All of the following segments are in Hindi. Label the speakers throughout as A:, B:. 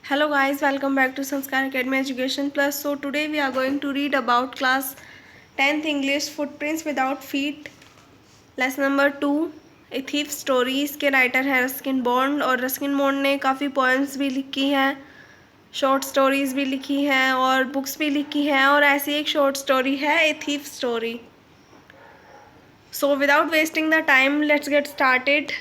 A: Hello guys, welcome back to Sanskar Academy Education Plus. So today we are going to read about class 10th English Footprints Without Feet. Lesson number 2 A Thief Story. इसके राइटर है रस्किन बॉन्ड और रस्किन बॉन्ड ने काफ़ी पोएम्स भी लिखी हैं, शॉर्ट स्टोरीज भी लिखी हैं और बुक्स भी लिखी हैं और ऐसी एक शॉर्ट स्टोरी है a thief story. So without wasting the time let's get started.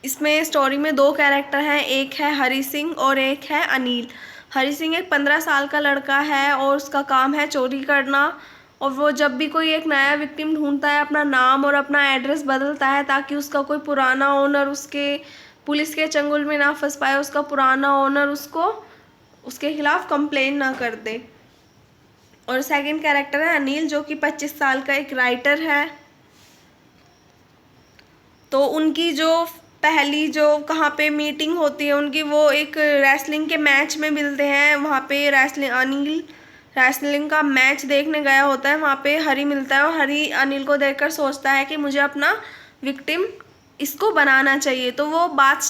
A: इसमें स्टोरी में दो कैरेक्टर हैं, एक है हरी सिंह और एक है अनिल. हरी सिंह एक 15 साल का लड़का है और उसका काम है चोरी करना. और वो जब भी कोई एक नया विक्टिम ढूंढता है अपना नाम और अपना एड्रेस बदलता है ताकि उसका कोई पुराना ओनर उसके पुलिस के चंगुल में ना फंस पाए, उसका पुराना ओनर उसको उसके खिलाफ कंप्लेन ना कर दे. और सेकंड कैरेक्टर है अनिल जो कि 25 साल का एक राइटर है. तो उनकी जो पहली जो कहाँ पे मीटिंग होती है उनकी, वो एक रेसलिंग के मैच में मिलते हैं. वहाँ पे अनिल रेसलिंग का मैच देखने गया होता है. वहाँ पे हरी मिलता है और हरी अनिल को देखकर सोचता है कि मुझे अपना विक्टिम इसको बनाना चाहिए. तो वो बात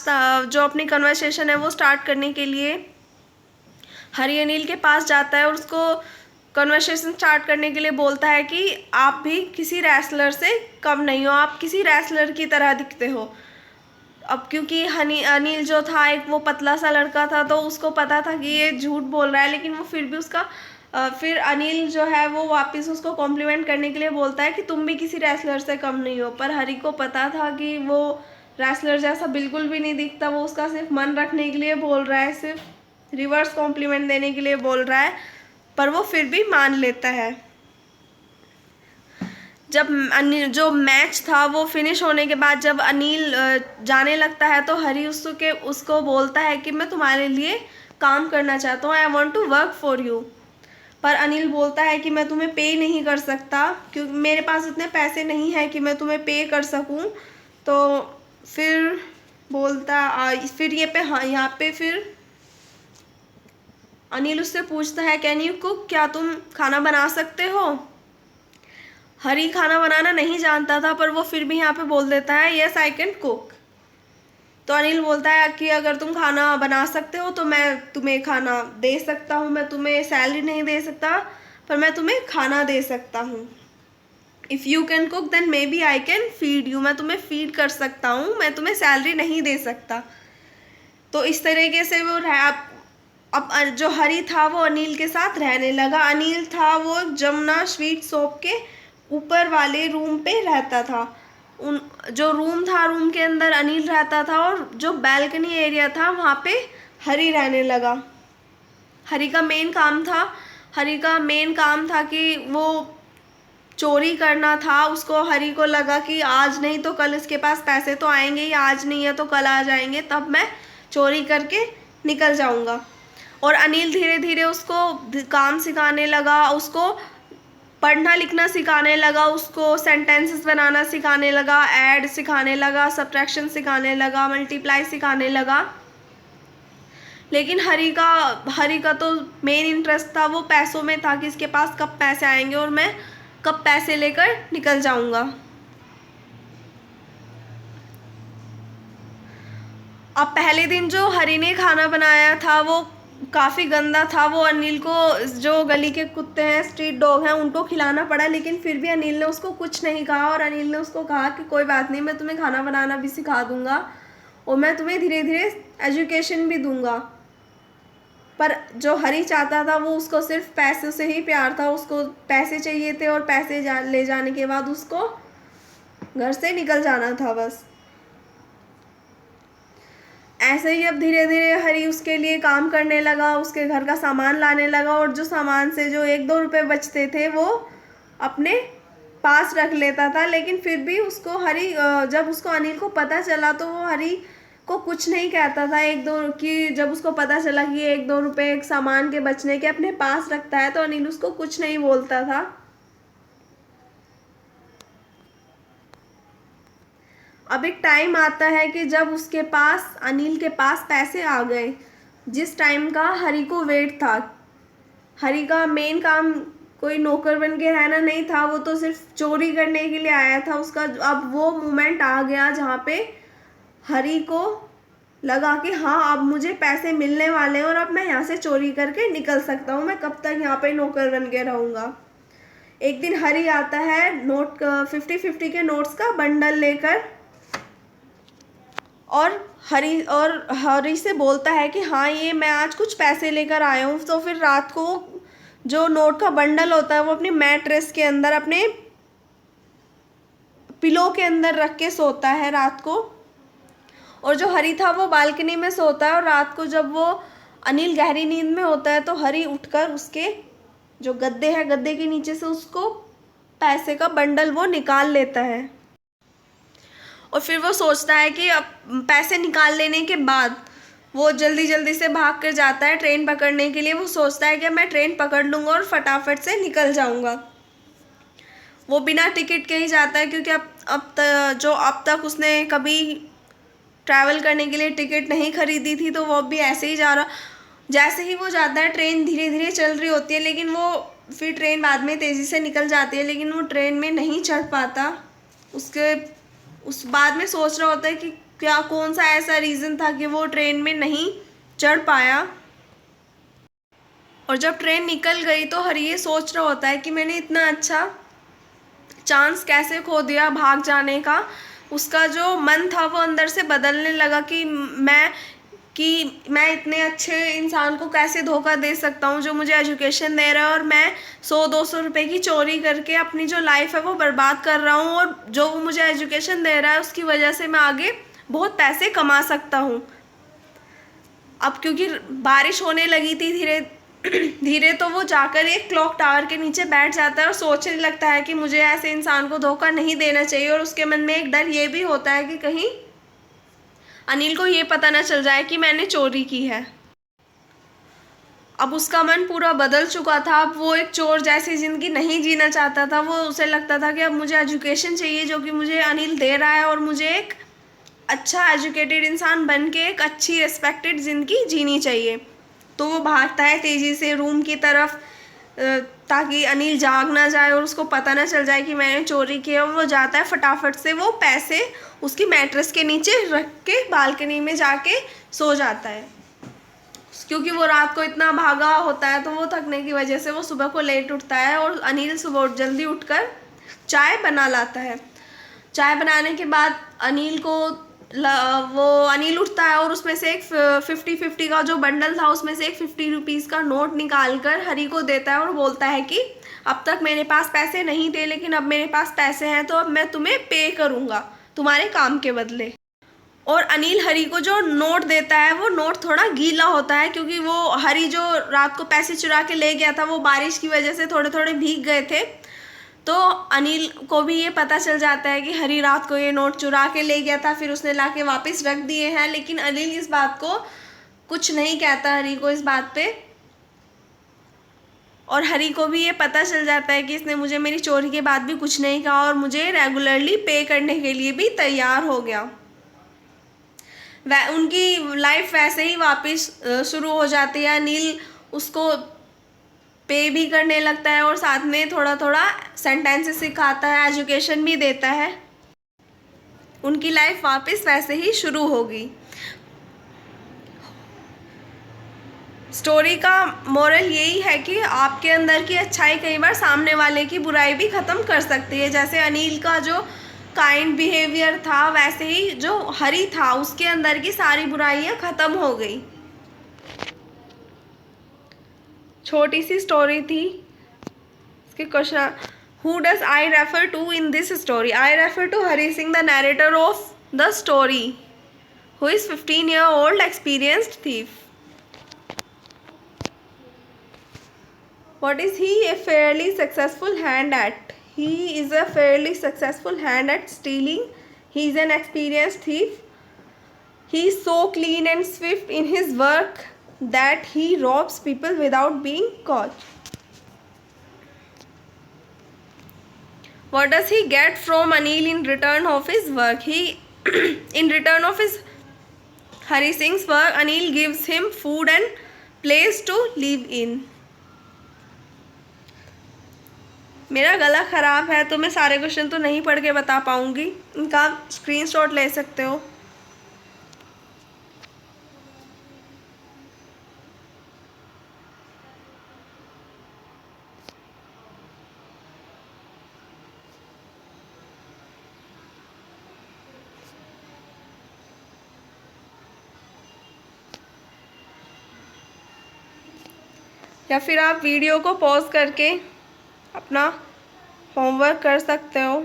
A: जो अपनी कन्वर्सेशन है वो स्टार्ट करने के लिए हरी अनिल के पास जाता है और उसको कन्वर्सेशन स्टार्ट करने के लिए बोलता है कि आप भी किसी रेसलर से कम नहीं हो, आप किसी रेसलर की तरह दिखते हो. अब क्योंकि अनिल जो था एक वो पतला सा लड़का था तो उसको पता था कि ये झूठ बोल रहा है, लेकिन वो फिर भी उसका फिर अनिल जो है वो वापस उसको कॉम्प्लीमेंट करने के लिए बोलता है कि तुम भी किसी रेसलर से कम नहीं हो. पर हरी को पता था कि वो रेसलर जैसा बिल्कुल भी नहीं दिखता, वो उसका सिर्फ मन रखने के लिए बोल रहा है, सिर्फ रिवर्स कॉम्प्लीमेंट देने के लिए बोल रहा है. पर वो फिर भी मान लेता है. जब अनिल जो मैच था वो फिनिश होने के बाद जब अनिल जाने लगता है तो हरी उसको बोलता है कि मैं तुम्हारे लिए काम करना चाहता हूँ, I want to work for you. पर अनिल बोलता है कि मैं तुम्हें पे नहीं कर सकता क्योंकि मेरे पास इतने पैसे नहीं हैं कि मैं तुम्हें पे कर सकूँ. तो फिर फिर ये पे हाँ यहाँ पे फिर अनिल उससे पूछता है कैन यू कुक, क्या तुम खाना बना सकते हो. हरी खाना बनाना नहीं जानता था पर वो फिर भी यहाँ पे बोल देता है यस आई कैन कुक. तो अनिल बोलता है कि अगर तुम खाना बना सकते हो तो मैं तुम्हें खाना दे सकता हूँ, मैं तुम्हें सैलरी नहीं दे सकता पर मैं तुम्हें खाना दे सकता हूँ. If you can cook then maybe I can feed you, मैं तुम्हें फीड कर सकता हूँ, मैं तुम्हें सैलरी नहीं दे सकता. तो इस तरीके से वो अब जो हरी था वो अनिल के साथ रहने लगा. अनिल था वो जमुना स्वीट शॉप के ऊपर वाले रूम पे रहता था. उन जो रूम था रूम के अंदर अनिल रहता था और जो बैल्कनी एरिया था वहाँ पे हरी रहने लगा. हरी का मेन काम था कि वो चोरी करना था. उसको हरी को लगा कि आज नहीं तो कल इसके पास पैसे तो आएंगे ही, आज नहीं है तो कल आ जाएंगे, तब मैं चोरी करके निकल जाऊंगा. और अनिल धीरे धीरे उसको काम सिखाने लगा, उसको पढ़ना लिखना सिखाने लगा, उसको सेंटेंसेस बनाना सिखाने लगा, ऐड सिखाने लगा, सब्ट्रैक्शन सिखाने लगा, मल्टीप्लाई सिखाने लगा. लेकिन हरी का तो मेन इंटरेस्ट था वो पैसों में था कि इसके पास कब पैसे आएंगे और मैं कब पैसे लेकर निकल जाऊंगा. अब पहले दिन जो हरी ने खाना बनाया था वो काफ़ी गंदा था. वो अनिल को जो गली के कुत्ते हैं, स्ट्रीट डॉग हैं, उनको खिलाना पड़ा, लेकिन फिर भी अनिल ने उसको कुछ नहीं कहा. और अनिल ने उसको कहा कि कोई बात नहीं, मैं तुम्हें खाना बनाना भी सिखा दूंगा और मैं तुम्हें धीरे धीरे एजुकेशन भी दूंगा. पर जो हरी चाहता था वो उसको सिर्फ पैसों से ही प्यार था, उसको पैसे चाहिए थे और पैसे ले जाने के बाद उसको घर से निकल जाना था बस. ऐसे ही अब धीरे धीरे हरी उसके लिए काम करने लगा, उसके घर का सामान लाने लगा और जो सामान से जो 1-2 रुपये बचते थे वो अपने पास रख लेता था. लेकिन फिर भी उसको जब उसको अनिल को पता चला तो वो हरी को कुछ नहीं कहता था. 1-2 की जब उसको पता चला कि 1-2 रुपये एक सामान के बचने के अपने पास रखता है तो अनिल उसको कुछ नहीं बोलता था. अब एक टाइम आता है कि जब अनिल के पास पैसे आ गए, जिस टाइम का हरी को वेट था. हरी का मेन काम कोई नौकर बन के रहना नहीं था, वो तो सिर्फ चोरी करने के लिए आया था. उसका अब वो मोमेंट आ गया जहाँ पे हरी को लगा कि हाँ अब मुझे पैसे मिलने वाले हैं और अब मैं यहाँ से चोरी करके निकल सकता हूँ, मैं कब तक यहाँ पे नौकर बन के रहूँगा। एक दिन हरी आता है 50-50 के नोट्स का बंडल लेकर और हरी से बोलता है कि हाँ ये मैं आज कुछ पैसे लेकर आया हूँ। तो फिर रात को जो नोट का बंडल होता है वो अपनी मैट्रेस के अंदर अपने पिलो के अंदर रख के सोता है रात को। और जो हरी था वो बालकनी में सोता है और रात को जब वो अनिल गहरी नींद में होता है तो हरी उठकर उसके जो गद्दे है गद्दे के नीचे से उसको पैसे का बंडल वो निकाल लेता है। और फिर वो सोचता है कि अब पैसे निकाल लेने के बाद वो जल्दी जल्दी से भाग कर जाता है ट्रेन पकड़ने के लिए। वो सोचता है कि मैं ट्रेन पकड़ लूँगा और फटाफट से निकल जाऊँगा। वो बिना टिकट के ही जाता है क्योंकि अब तक उसने कभी ट्रैवल करने के लिए टिकट नहीं खरीदी थी, तो वो भी ऐसे ही जा रहा। जैसे ही वो जाता है ट्रेन धीरे धीरे चल रही होती है, लेकिन वो फिर ट्रेन बाद में तेज़ी से निकल जाती है, लेकिन वो ट्रेन में नहीं चढ़ पाता। उस बाद में सोच रहा होता है कि क्या कौन सा ऐसा रीज़न था कि वो ट्रेन में नहीं चढ़ पाया। और जब ट्रेन निकल गई तो हरी ये सोच रहा होता है कि मैंने इतना अच्छा चांस कैसे खो दिया भाग जाने का। उसका जो मन था वो अंदर से बदलने लगा कि मैं इतने अच्छे इंसान को कैसे धोखा दे सकता हूँ जो मुझे एजुकेशन दे रहा है, और मैं 100-200 रुपए की चोरी करके अपनी जो लाइफ है वो बर्बाद कर रहा हूँ, और जो वो मुझे एजुकेशन दे रहा है उसकी वजह से मैं आगे बहुत पैसे कमा सकता हूँ। अब क्योंकि बारिश होने लगी थी धीरे धीरे, तो वो जाकर एक क्लॉक टावर के नीचे बैठ जाता है और सोचने लगता है कि मुझे ऐसे इंसान को धोखा नहीं देना चाहिए। और उसके मन में एक डर ये भी होता है कि कहीं अनिल को ये पता ना चल जाए कि मैंने चोरी की है। अब उसका मन पूरा बदल चुका था। अब वो एक चोर जैसी ज़िंदगी नहीं जीना चाहता था। वो उसे लगता था कि अब मुझे एजुकेशन चाहिए जो कि मुझे अनिल दे रहा है, और मुझे एक अच्छा एजुकेटेड इंसान बन के एक अच्छी रिस्पेक्टेड ज़िंदगी जीनी चाहिए। तो वो भागता है तेज़ी से रूम की तरफ ताकि अनिल जाग ना जाए और उसको पता ना चल जाए कि मैंने चोरी की है। और वो जाता है फटाफट से वो पैसे उसकी मैट्रेस के नीचे रख के बालकनी में जाके सो जाता है। क्योंकि वो रात को इतना भागा होता है तो वो थकने की वजह से वो सुबह को लेट उठता है, और अनिल सुबह जल्दी उठकर चाय बना लाता है। चाय बनाने के बाद अनिल उठता है और उसमें से एक 50-50 का जो बंडल था उसमें से एक 50 रुपीज़ का नोट निकाल कर हरी को देता है और बोलता है कि अब तक मेरे पास पैसे नहीं थे, लेकिन अब मेरे पास पैसे हैं, तो अब मैं तुम्हें पे करूँगा तुम्हारे काम के बदले। और अनिल हरी को जो नोट देता है वो नोट थोड़ा गीला होता है, क्योंकि वो हरी जो रात को पैसे चुरा के ले गया था वो बारिश की वजह से थोड़े थोड़े भीग गए थे। तो अनिल को भी ये पता चल जाता है कि हरी रात को ये नोट चुरा के ले गया था, फिर उसने लाके वापस रख दिए हैं। लेकिन अनिल इस बात को कुछ नहीं कहता हरी को इस बात पे, और हरी को भी ये पता चल जाता है कि इसने मुझे मेरी चोरी के बाद भी कुछ नहीं कहा और मुझे रेगुलरली पे करने के लिए भी तैयार हो गया। उनकी लाइफ वैसे ही वापस शुरू हो जाती है। अनिल उसको पे भी करने लगता है और साथ में थोड़ा थोड़ा सेंटेंसेस सिखाता है, एजुकेशन भी देता है। उनकी लाइफ वापस वैसे ही शुरू होगी। स्टोरी का मोरल यही है कि आपके अंदर की अच्छाई कई बार सामने वाले की बुराई भी ख़त्म कर सकती है। जैसे अनिल का जो काइंड बिहेवियर था, वैसे ही जो हरी था उसके अंदर की सारी बुराइयां ख़त्म हो गई। छोटी सी स्टोरी थी। इसके question, who does I refer to in this story? I refer to Hari Singh, the narrator of the story, who is 15-year-old experienced thief. What is he? A fairly successful hand at. He is a fairly successful hand at stealing. He is an experienced thief. He is so clean and swift in his work that he robs people without being caught. What does he get from Anil in return of his work? In return of his Hari Singh's work, Anil gives him food and place to live in. मेरा गला ख़राब है तो मैं सारे क्वेश्चन तो नहीं पढ़ के बता पाऊँगी, इनका स्क्रीनशॉट ले सकते हो। या फिर आप वीडियो को पॉज करके अपना होमवर्क कर सकते हो।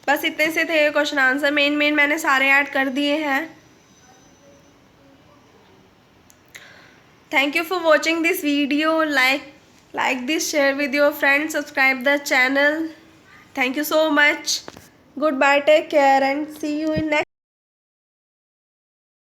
A: बस इतने से थे क्वेश्चन आंसर, मेन मैंने सारे ऐड कर दिए हैं। Thank you for watching this video. like this, share with your friends, subscribe the channel. Thank you so much. Goodbye, take care and see you in next